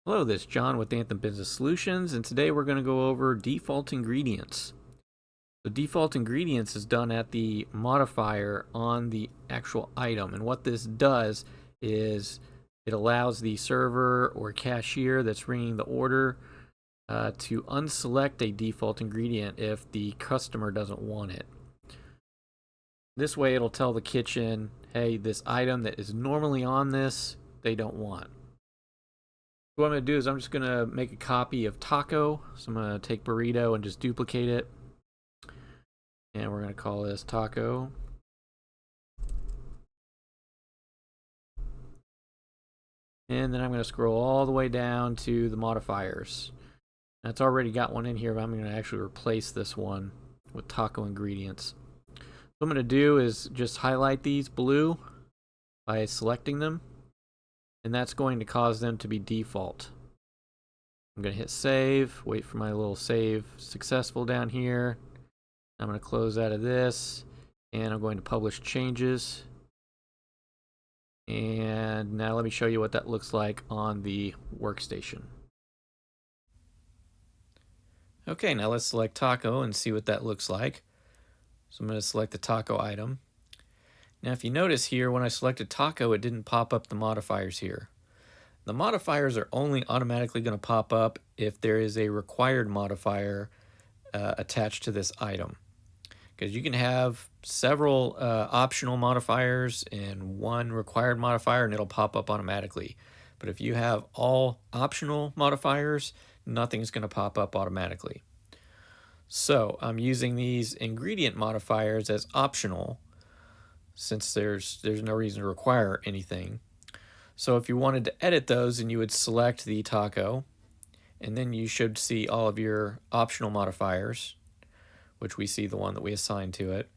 Hello, this is John with Anthem Business Solutions, and today we're going to go over default ingredients. The default ingredients is done at the modifier on the actual item, and what this does is it allows the server or cashier that's ringing the order to unselect a default ingredient if the customer doesn't want it. This way it'll tell the kitchen, hey, this item that is normally on this, they don't want. What I'm going to do is I'm just going to make a copy of taco. So I'm going to take burrito and just duplicate it. And we're going to call this taco. And then I'm going to scroll all the way down to the modifiers. And it's already got one in here, but I'm going to actually replace this one with taco ingredients. What I'm going to do is just highlight these blue by selecting them. And that's going to cause them to be default. I'm going to hit save, wait for my little save successful down here. I'm going to close out of this, and I'm going to publish changes. And now let me show you what that looks like on the workstation. Okay, now let's select taco and see what that looks like. So I'm going to select the taco item. Now if you notice here, when I selected taco, it didn't pop up the modifiers here. The modifiers are only automatically going to pop up if there is a required modifier attached to this item. Because you can have several optional modifiers and one required modifier and it'll pop up automatically. But if you have all optional modifiers, nothing's going to pop up automatically. So I'm using these ingredient modifiers as optional, since there's no reason to require anything. So if you wanted to edit those, then you would select the taco, and then you should see all of your optional modifiers, which we see the one that we assigned to it.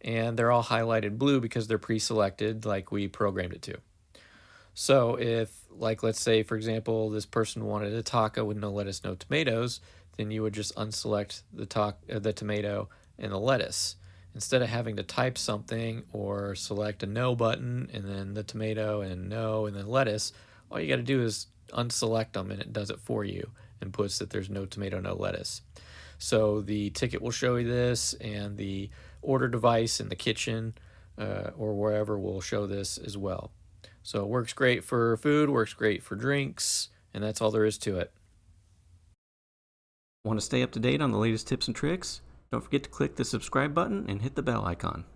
And they're all highlighted blue because they're pre-selected like we programmed it to. So if, like, let's say, for example, this person wanted a taco with no lettuce, no tomatoes, then you would just unselect the tomato and the lettuce. Instead of having to type something or select a no button and then the tomato and no and then lettuce, all you got to do is unselect them and it does it for you and puts that there's no tomato, no lettuce. So the ticket will show you this, and the order device in the kitchen or wherever will show this as well. So it works great for food, works great for drinks, and that's all there is to it. Want to stay up to date on the latest tips and tricks? Don't forget to click the subscribe button and hit the bell icon.